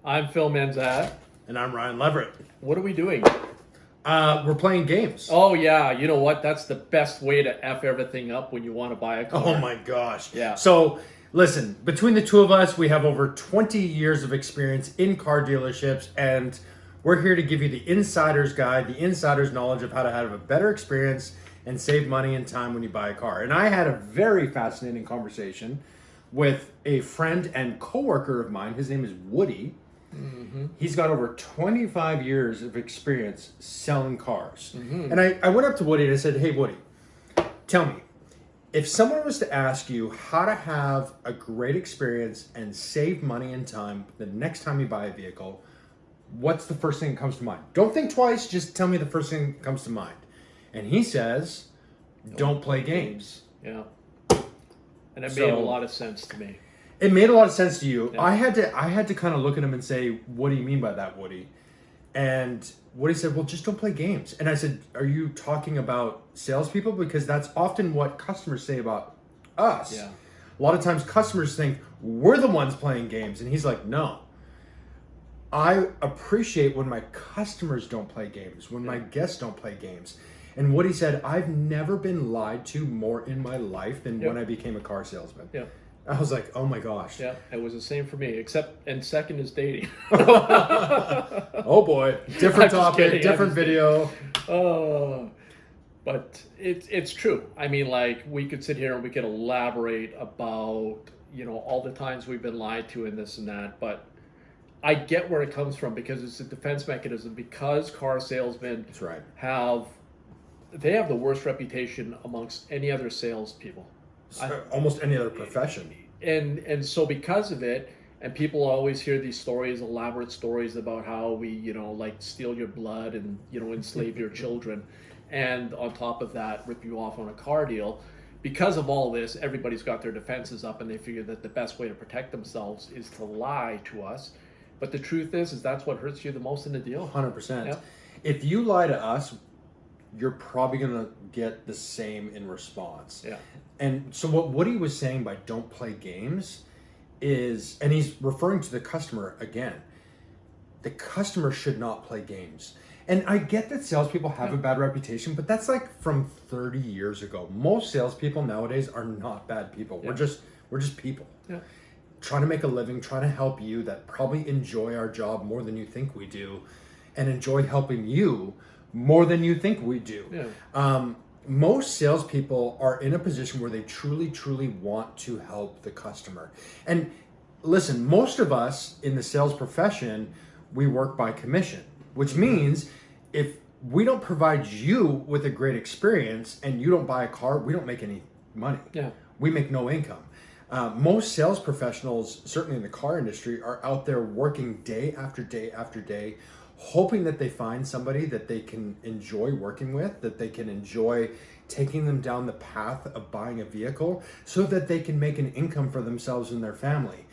I'm Phil Manzat. And I'm Ryan Leverett. What are we doing? We're playing games. Oh yeah, you know what? That's the best way to F everything up when you want to buy a car. Oh my gosh. Yeah. So, listen, between the two of us, we have over 20 years of experience in car dealerships, and we're here to give you the insider's guide, the insider's knowledge of how to have a better experience and save money and time when you buy a car. And I had a very fascinating conversation with a friend and coworker of mine. His name is Woody. Mm-hmm. He's got over 25 years of experience selling cars. Mm-hmm. And I went up to Woody and I said, hey, Woody, tell me, if someone was to ask you how to have a great experience and save money and time the next time you buy a vehicle, what's the first thing that comes to mind? Don't think twice, just tell me the first thing that comes to mind. And he says, don't play games. Yeah. And it made a lot of sense to me. It made a lot of sense to you. Yeah. I had to kind of look at him and say, what do you mean by that, Woody? And Woody said, well, just don't play games. And I said, are you talking about salespeople? Because that's often what customers say about us. Yeah. A lot of times customers think we're the ones playing games. And he's like, no. I appreciate when my customers don't play games, when my guests don't play games. And Woody said, I've never been lied to more in my life than when I became a car salesman. Yeah. I was like, oh my gosh. Yeah, it was the same for me, and second is dating. Oh boy. Different topic, different video. But it's true. I mean, like, we could sit here and we could elaborate about, all the times we've been lied to and this and that, but I get where it comes from because it's a defense mechanism, because car salesmen That's right. have the worst reputation amongst any other salespeople. Almost any other profession. And so because of it, and people always hear these stories, elaborate stories about how we, like steal your blood and, enslave your children. And on top of that, rip you off on a car deal. Because of all this, everybody's got their defenses up and they figure that the best way to protect themselves is to lie to us. But the truth is that's what hurts you the most in the deal. 100%. Yep. If you lie to us, you're probably going to get the same in response. Yeah. And so what Woody was saying by don't play games is, and he's referring to the customer again, the customer should not play games. And I get that salespeople have a bad reputation, but that's like from 30 years ago. Most salespeople nowadays are not bad people. Yeah. We're just people. Yeah. Trying to make a living, trying to help you, that probably enjoy our job more than you think we do, and enjoy helping you more than you think we do. Yeah. Most salespeople are in a position where they truly, truly want to help the customer. And listen, most of us in the sales profession, we work by commission, which means if we don't provide you with a great experience and you don't buy a car, we don't make any money. Yeah. We make no income. Most sales professionals, certainly in the car industry, are out there working day after day after day, hoping that they find somebody that they can enjoy working with, that they can enjoy taking them down the path of buying a vehicle so that they can make an income for themselves and their family.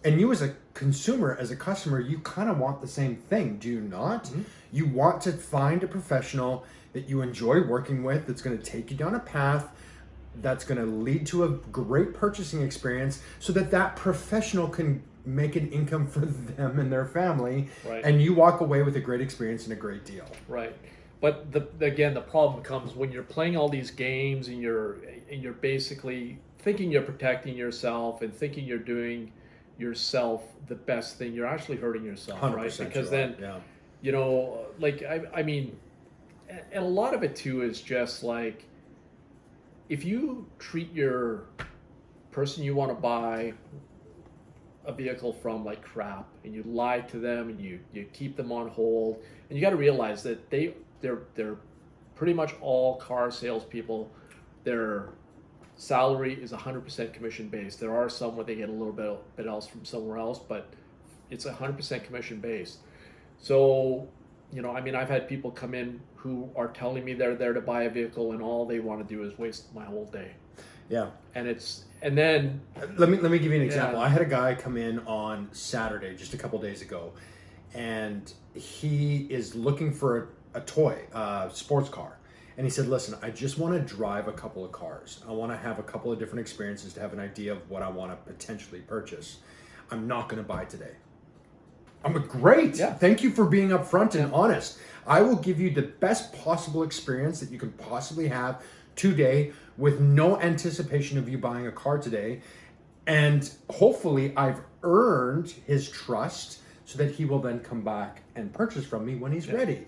And you as a consumer, as a customer, you kind of want the same thing, do you not? Mm-hmm. You want to find a professional that you enjoy working with, that's going to take you down a path that's going to lead to a great purchasing experience so that that professional can make an income for them and their family. Right. And you walk away with a great experience and a great deal. Right. But the problem comes when you're playing all these games and you're basically thinking you're protecting yourself and thinking you're doing yourself the best thing. You're actually hurting yourself, right? Because then, I mean, and a lot of it too is just like, if you treat your person you want to buy a vehicle from like crap, and you lie to them and you keep them on hold, and you got to realize that they're pretty much all car salespeople. Their salary is 100% commission based. There are some where they get a little bit else from somewhere else, but it's 100% commission based. So, I've had people come in who are telling me they're there to buy a vehicle and all they want to do is waste my whole day. Yeah. And then let me give you an example. I had a guy come in on Saturday, just a couple days ago, and he is looking for a toy, sports car. And he said, listen, I just want to drive a couple of cars. I want to have a couple of different experiences to have an idea of what I want to potentially purchase. I'm not going to buy today. I'm great. Yeah. Thank you for being upfront and honest. I will give you the best possible experience that you can possibly have today with no anticipation of you buying a car today. And hopefully I've earned his trust so that he will then come back and purchase from me when he's ready.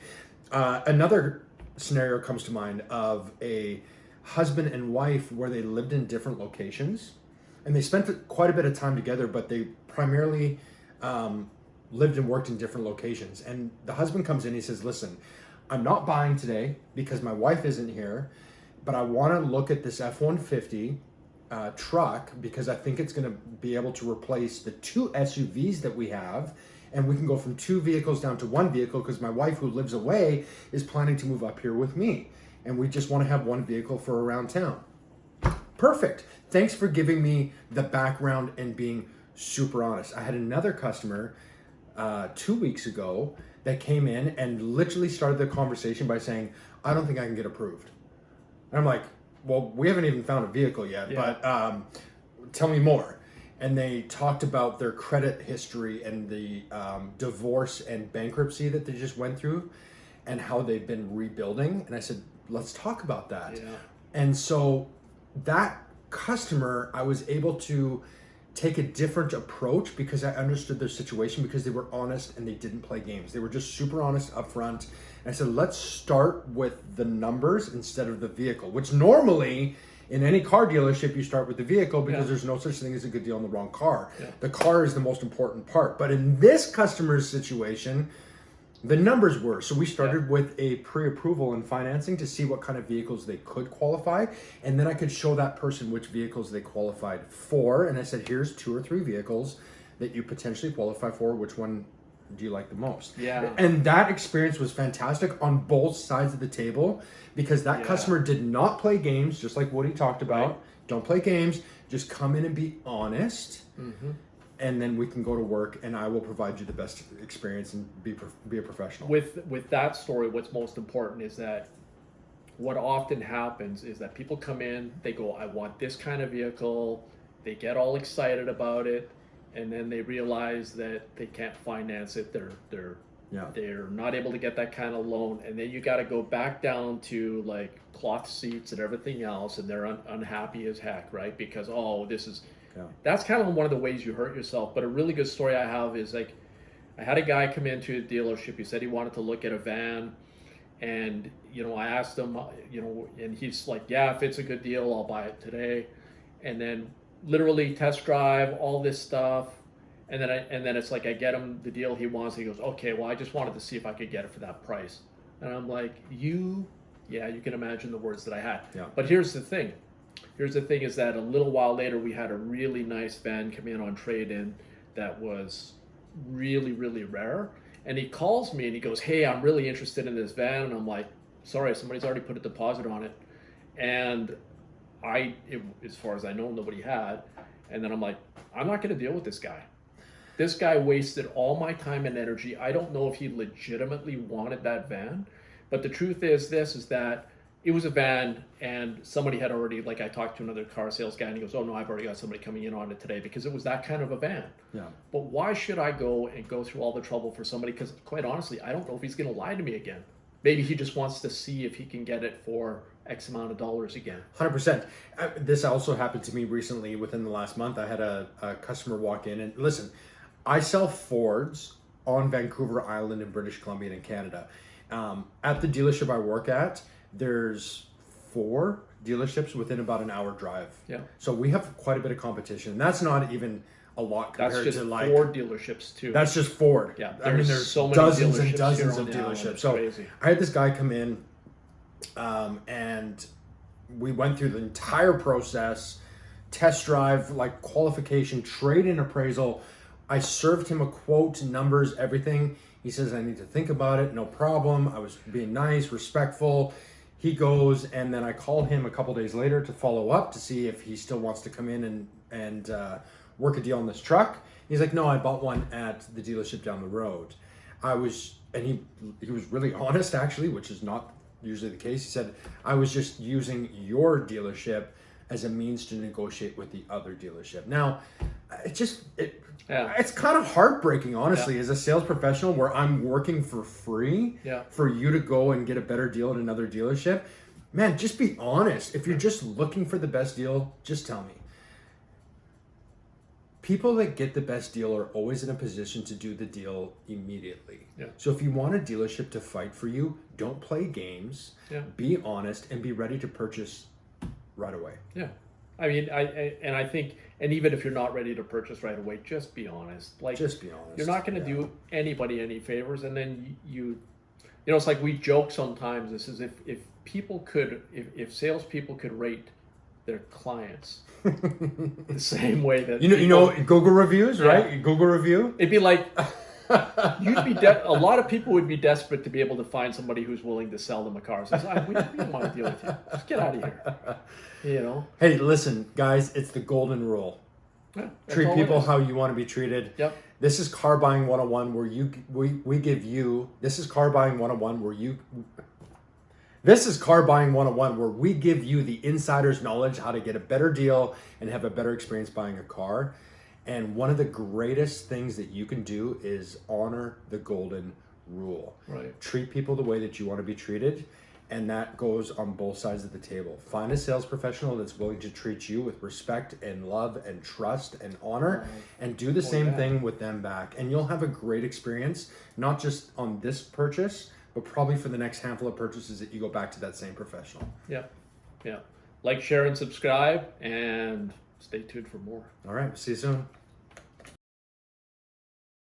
Another scenario comes to mind of a husband and wife where they lived in different locations and they spent quite a bit of time together, but they primarily lived and worked in different locations. And the husband comes in, he says, listen, I'm not buying today because my wife isn't here, but I want to look at this F-150 truck because I think it's going to be able to replace the 2 SUVs that we have, and we can go from 2 vehicles down to 1 vehicle because my wife, who lives away, is planning to move up here with me, and we just want to have 1 vehicle for around town. Perfect. Thanks for giving me the background and being super honest. I had another customer 2 weeks ago that came in and literally started the conversation by saying, I don't think I can get approved. And I'm like, well, we haven't even found a vehicle yet, but tell me more. And they talked about their credit history and the divorce and bankruptcy that they just went through and how they've been rebuilding. And I said, let's talk about that. Yeah. And so that customer, I was able to take a different approach because I understood their situation, because they were honest and they didn't play games. They were just super honest upfront. And I said, let's start with the numbers instead of the vehicle, which normally in any car dealership, you start with the vehicle because there's no such thing as a good deal on the wrong car. Yeah. The car is the most important part. But in this customer's situation, the numbers were. So we started with a pre-approval and financing to see what kind of vehicles they could qualify. And then I could show that person which vehicles they qualified for. And I said, here's 2 or 3 vehicles that you potentially qualify for. Which one do you like the most? Yeah. And that experience was fantastic on both sides of the table because that customer did not play games, just like Woody talked about. Right. Don't play games. Just come in and be honest. Mm-hmm. And then we can go to work and I will provide you the best experience and be a professional. With that story, what's most important is that what often happens is that people come in, they go, I want this kind of vehicle. They get all excited about it. And then they realize that they can't finance it. They're not able to get that kind of loan. And then you got to go back down to like cloth seats and everything else. And they're unhappy as heck, right? Because, that's kind of one of the ways you hurt yourself. But a really good story I have is like, I had a guy come into a dealership. He said he wanted to look at a van. And, I asked him, and he's like, yeah, if it's a good deal, I'll buy it today. And then literally test drive, all this stuff. And then it's like, I get him the deal he wants. He goes, okay, well, I just wanted to see if I could get it for that price. And I'm like, you can imagine the words that I had. Yeah. But here's the thing. Is that a little while later, we had a really nice van come in on trade-in that was really, really rare. And he calls me and he goes, hey, I'm really interested in this van. And I'm like, sorry, somebody's already put a deposit on it. And as far as I know, nobody had. And then I'm like, I'm not going to deal with this guy. This guy wasted all my time and energy. I don't know if he legitimately wanted that van. But the truth is that it was a van and somebody had already, like I talked to another car sales guy and he goes, oh no, I've already got somebody coming in on it today because it was that kind of a van. Yeah. But why should I go through all the trouble for somebody? Because quite honestly, I don't know if he's going to lie to me again. Maybe he just wants to see if he can get it for X amount of dollars again. 100%. This also happened to me recently within the last month. I had a customer walk in and listen, I sell Fords on Vancouver Island in British Columbia and Canada. At the dealership I work at, there's 4 dealerships within about an hour drive. Yeah. So we have quite a bit of competition. That's not even a lot compared to like Ford dealerships too. That's just Ford. Yeah. I mean, there's so many dozens and dozens of dealerships. So crazy. I had this guy come in, and we went through the entire process, test drive, like qualification, trade-in appraisal. I served him a quote, numbers, everything. He says, I need to think about it. No problem. I was being nice, respectful. He goes, and then I called him a couple days later to follow up to see if he still wants to come in and work a deal on this truck. He's like, no, I bought one at the dealership down the road. He was really honest actually, which is not usually the case. He said, I was just using your dealership as a means to negotiate with the other dealership. Now, It's kind of heartbreaking, honestly, as a sales professional where I'm working for free for you to go and get a better deal at another dealership. Man, just be honest. If you're just looking for the best deal, just tell me. People that get the best deal are always in a position to do the deal immediately. Yeah. So if you want a dealership to fight for you, don't play games. Yeah. Be honest and be ready to purchase right away. Yeah. I mean, I think, and even if you're not ready to purchase right away, just be honest. Like, just be honest. You're not going to do anybody any favors, and then you know, it's like we joke sometimes. This is if people could, if salespeople could rate their clients the same way that you know Google reviews, right? Google review. It'd be like a lot of people would be desperate to be able to find somebody who's willing to sell them a car. So we don't want to deal with you. Just get out of here. You know. Hey, listen, guys, it's the golden rule. Yeah, treat people how you want to be treated. Yep. This is Car Buying 101 where we give you. This is Car Buying 101 where you. This is Car Buying 101 where we give you the insider's knowledge how to get a better deal and have a better experience buying a car. And one of the greatest things that you can do is honor the golden rule. Right. Treat people the way that you want to be treated. And that goes on both sides of the table. Find a sales professional that's willing to treat you with respect and love and trust and honor, and do the same thing with them back. And you'll have a great experience, not just on this purchase, but probably for the next handful of purchases that you go back to that same professional. Yeah. Yeah. Like, share, and subscribe, and stay tuned for more. All right. See you soon.